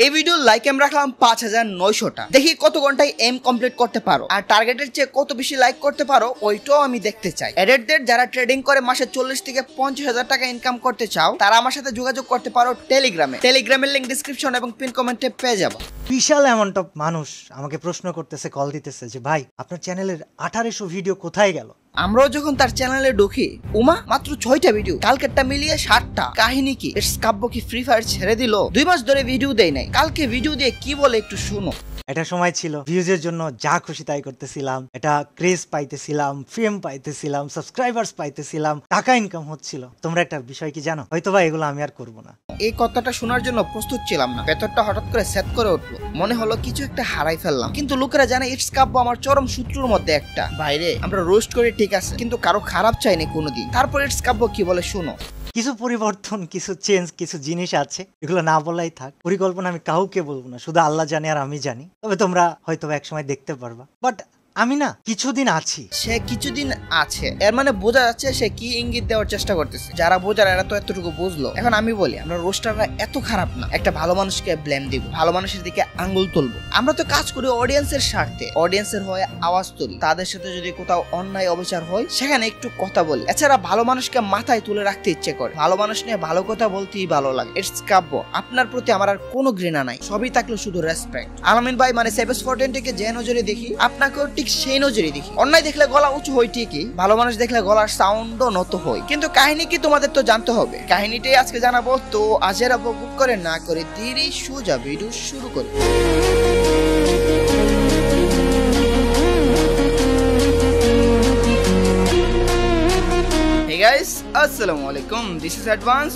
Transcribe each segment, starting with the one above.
এই video like M রাখলাম 5900টা। দেখি কত ঘন্টায় এম কমপ্লিট করতে পারো, আর টার্গেটের চেয়ে কত বেশি লাইক করতে পারো ওইটাও আমি দেখতে চাই। এডিটরদের যারা ট্রেডিং করে মাসে 40 থেকে 50,000 টাকা ইনকাম করতে চাও, তারা আমার সাথে যোগাযোগ করতে পারো টেলিগ্রামের লিংক ডিসক্রিপশন এবং পিন কমেন্টে পেয়ে যাবো। বিশাল অ্যামাউন্ট অফ মানুষ আমাকে প্রশ্ন করতেছে, কল দিতেছে যে ভাই আপনার চ্যানেলের 1800 ভিডিও কোথায় গেল। আমরাও যখন তার চ্যানেলে ঢুকি, উমা মাত্র 6টা ভিডিও, কালকেরটা মিলিয়ে 60টা। কাহিনী কি? ইটস কাব্য কি ফ্রি ফায়ার ছেড়ে দিল? 2 মাস ধরে ভিডিও দেয় নাই, কালকে ভিডিও দিয়ে কি বলে একটু শুনো। এটা সময় ছিল ভিউজের জন্য যা খুশি তাই করতেছিলাম, এটা ক্রেজ পাইতেছিলাম, ফেম পাইতেছিলাম, সাবস্ক্রাইবার্স পাইতেছিলাম, টাকা ইনকাম হচ্ছিল। তোমরা একটা বিষয় কি জানো? হয়তো বা এগুলো আমি আর করবো না। এই কথাটা শোনার জন্য প্রস্তুত ছিলাম না। ভেতরটা হঠাৎ করে সেট করে উঠলো, মনে হলো কিছু একটা হারাই ফেললাম। কিন্তু লোকেরা জানে ইটস কাব্য আমার চরম শত্রুর মধ্যে একটা। বাইরে আমরা রোস্ট করি ঠিক আছে, কিন্তু কারো খারাপ চাইনি কোনোদিন। তারপর ইটস কাব্য কি বলে শুনো। কিছু পরিবর্তন, কিছু চেঞ্জ, কিছু জিনিস আছে, এগুলো না বলাই থাক। পরিকল্পনা আমি কাউকে বলবো না, শুধু আল্লাহ জানে আর আমি জানি। তবে তোমরা হয়তো একসময় দেখতে পারবা, বাট আমি না কিছুদিন আছি। সে কিছুদিন আছে এর মানে বোঝা যাচ্ছে সে কি ইঙ্গিত দেওয়ার চেষ্টা করতেছে। যারা বোঝার এরা তো এতটুকু বুঝলো। এখন আমি বলি, আমরা রোস্টাররা এত খারাপ না। একটা ভালো মানুষকে ব্লেম দিব, ভালো মানুষের দিকে আঙ্গুল তুলবো। আমরা তো কাজ করি অডিয়েন্সের স্বার্থে, অডিয়েন্সের হয়ে আওয়াজ তুলি। তাদের সাথে যদি কোথাও অন্যায় অবিচার হয় সেখানে একটু কথা বলি। এছাড়া ভালো মানুষকে মাথায় তুলে রাখতে ইচ্ছে করে, ভালো মানুষ নিয়ে ভালো কথা বলতেই ভালো লাগে। ইটস কাব্য, আপনার প্রতি আমার আর কোনো ঘৃণা নাই, সবই থাকলো শুধু রেসপেক্ট। আলামিন ভাই মানে সেভেস 410 যে নজরে দেখি, আপনাকেও ঠিক সেই নজরে দেখি। অন্যায় দেখলে গলা উঁচু হয় ঠিকই, ভালো মানুষ দেখলে গলার সাউন্ডও নত হয়। কিন্তু কাহিনী কি তোমাদের তো জানতে হবে। কাহিনীটাই আজকে জানাবো। তো আজের উপভোগ করে না করে ধীরে সোজা ভিডিও শুরু করি। Guys, আসসালামু আলাইকুম, this is advance.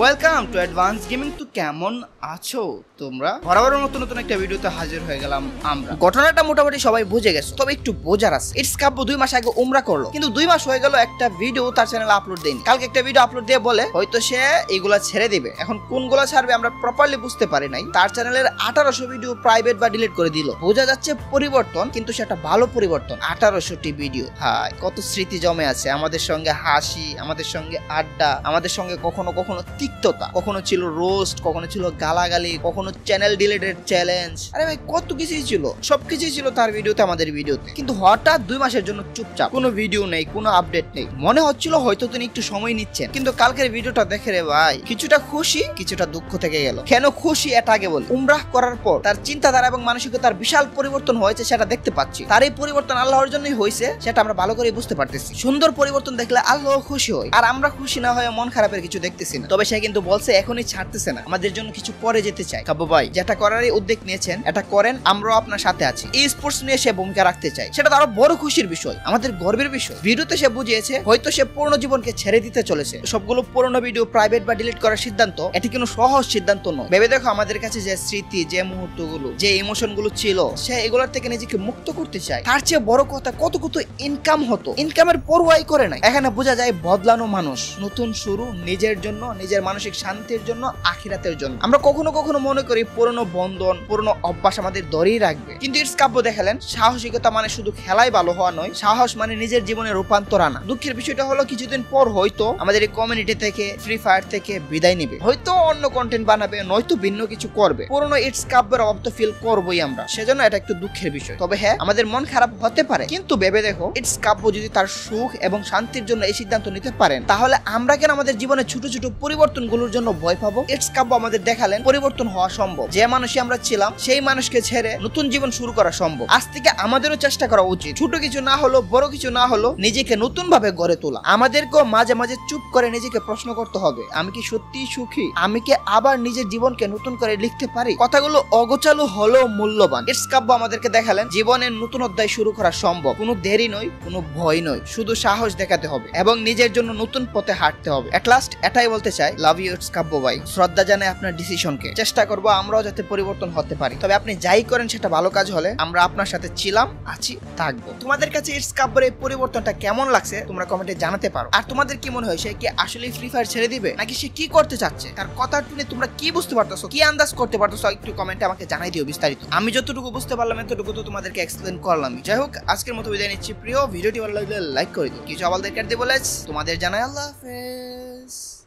Welcome to advance gaming. তো কেমন আছো তোমরা? বরাবর নতুন একটা ভিডিওতে হাজির হয়ে গেলাম আমরা। ঘটনাটা মোটামুটি সবাই বুঝে গেছে, তবে একটু বোঝার আছে। ইটস কাব্য 2 মাস আগে উমরা করলো, কিন্তু 2 মাস হয়ে গেল একটা ভিডিও তার চ্যানেলে আপলোড দেয়নি। কালকে একটা ভিডিও আপলোড দিয়ে বলে হয়তো সে এইগুলা ছেড়ে দিবে। এখন কোনগুলা ছাড়বে আমরা প্রপারলি বুঝতে পারি নাই। তার চ্যানেলের 1800 ভিডিও প্রাইভেট বা ডিলিট করে দিল। বোঝা যাচ্ছে পরিবর্তন, কিন্তু সেটা ভালো পরিবর্তন। 1800টি ভিডিও, হাই কত স্মৃতি জমে আছে আমাদের সঙ্গে। হাসি, আমাদের সঙ্গে আড্ডা, আমাদের সঙ্গে কখনো কখনো তিক্ততা, কখনো ছিল রোস্ট, কখনো ছিল গালাগালি, কখনো চ্যানেল ডিলিটেড চ্যালেঞ্জ। আরে ভাই কত কিছুই ছিল, সবকিছুই ছিল তার ভিডিওতে, আমাদের ভিডিওতে। কিন্তু হঠাৎ 2 মাসের জন্য চুপচাপ, কোনো ভিডিও নেই, কোনো আপডেট নেই। মনে হচ্ছিল হয়তো তিনি একটু সময় নিচ্ছেন, কিন্তু কালকের ভিডিওটা দেখে রে ভাই কিছুটা খুশি কিছুটা দুঃখ থেকে গেল। কেন খুশি এটা আগে বলি। উমরাহ করার পর তার চিন্তাধারা এবং মানসিকতার বিশাল পরিবর্তন হয়েছে, সেটা দেখতে পাচ্ছি। তার এই পরিবর্তন আল্লাহর জন্যই হয়েছে, সেটা আমরা ভালো করে বুঝতে পারতেছি। সুন্দর পরিবর্তন দেখলে আল্লাহ খুশি হয়, আর আমরা খুশি না হয়ে মন খারাপের কিছু দেখতেছি না। তবে সে কিন্তু বলছে এখনই ছাড়তেছে না, আমাদের জন্য কিছু পরে যেতে চায়। কাব্য ভাই যেটা করারই উদ্যোগ নিয়েছেন এটা করেন, আমরাও আপনার সাথে আছি। এই স্পোর্টস নিয়ে সে ভূমিকা রাখতে চায়, সেটা তো আরো বড় খুশির বিষয়, আমাদের গর্বের বিষয়। ভিডিওতে সে বুঝিয়েছে হয়তো সে পুরনো জীবনকে ছেড়ে দিতে চলেছে। সবগুলো পুরনো ভিডিও প্রাইভেট বা ডিলিট করার সিদ্ধান্ত এটি কোনো সহজ সিদ্ধান্ত নয়। ভেবে দেখো আমাদের কাছে যে স্মৃতি, যে মুহূর্তগুলো, যে ইমোশন গুলো ছিল, সে এগুলোর থেকে নিজেকে মুক্ত করতে চায়। তার চেয়ে বড় কথা কত কত ইনকাম হতো, ইনকামের পরোয়াই করে নাই। এখানে বোঝা যায় বদলানো মানুষ, নতুন শুরু, নিজের জন্য, নিজের মানসিক শান্তির জন্য, আখিরাতের জন্য। আমরা কখনো কখনো মনে করি পুরনো বন্ধন, পুরনো অভ্যাস আমাদের ধরেই রাখবে, কিন্তু ইটস কাব্য দেখালেন সাহসিকতা মানে শুধু খেলাই ভালো হওয়া নয়, সাহস মানে নিজের জীবনে রূপান্তর আনা। দুঃখের বিষয়টা হলো কিছুদিন পর হয়তো আমাদের এই কমিউনিটি থেকে, ফ্রি ফায়ার থেকে বিদায় নিবে, হয়তো অন্য কন্টেন্ট বানাবে, নয়তো ভিন্ন কিছু করবে। পুরনো ইটস কাব্যের অভাব তো ফিল করবোই আমরা, সেজন্য এটা একটু দুঃখের বিষয়। তবে হ্যাঁ, আমাদের মন খারাপ হতে পারে, কিন্তু ভেবে দেখো ইটস কাব্য যদি তার সুখ এবং শান্তির জন্য এই সিদ্ধান্ত নিতে পারেন, তাহলে আমরা কেন আমাদের জীবনে ছোট ছোট পরিবর্তনগুলোর জন্য ভয় পাবো? ইটস কাব্য আমাদের দেখালেন পরিবর্তন হওয়া সম্ভব। যে মানুষই আমরা ছিলাম সেই মানুষকে ছেড়ে নতুন জীবন শুরু করা সম্ভব। আজ থেকে আমাদেরও চেষ্টা করা উচিত, ছোট কিছু না হলো, বড় কিছু না হলো, নিজেকে নতুন ভাবে গড়ে তোলা। আমাদেরকেও মাঝে মাঝে চুপ করে নিজেকে প্রশ্ন করতে হবে, আমি কি সত্যিই সুখী? আমি কি আবার নিজের জীবনকে নতুন করে লিখতে পারি? কথাগুলো অগোছালো হলেও মূল্যবান। ইটস কাব্য আমাদেরকে দেখালেন জীবনের নতুন অধ্যায় শুরু করা সম্ভব। কোনো দেরি নয়, কোনো ভয় নয়, শুধু সাহস দেখাতে হবে এবং নিজের জন্য নতুন পথে হাঁটতে হবে। এট লাস্ট এটাই বলতে চাই, লাভ ইউ ইটস কাব্য ভাই। শ্রদ্ধা জানাই আপনার ডিসিশনকে। চেষ্টা করবো আমরাও যাতে পরিবর্তন হতে পারি। তবে আপনি যাই করেন সেটা ভালো কাজ হলে আমরা আপনার সাথে ছিলাম, আছি, থাকবো। তোমাদের কাছে ইটস কাব্যের এই পরিবর্তনটা কেমন লাগছে তোমরা কমেন্টে জানাতে পারো। আর তোমাদের কি মনে হয়, সে কি আসলে ফ্রি ফায়ার ছেড়ে দিবে, নাকি সে কি করতে চাচ্ছে? তার কথা শুনে তোমরা কি বুঝতে পারতেছো, কি আন্দাজ করতে পারতেছো, একটু কমেন্টে আমাকে জানাই দিও বিস্তারিত। আমি যতটুকু বুঝতে পারলাম এতটুকু তো তোমাদেরকে এক্সপ্লেন করলাম। যাই হোক, আজকের মতো বিদায় নিচ্ছি। প্রিয় ভিডিওটি ভালো লাগলে লাইক করে দিও, কিছু আবাল দেখতে বলে তোমাদের জানাই আল্লাহ হাফেজ।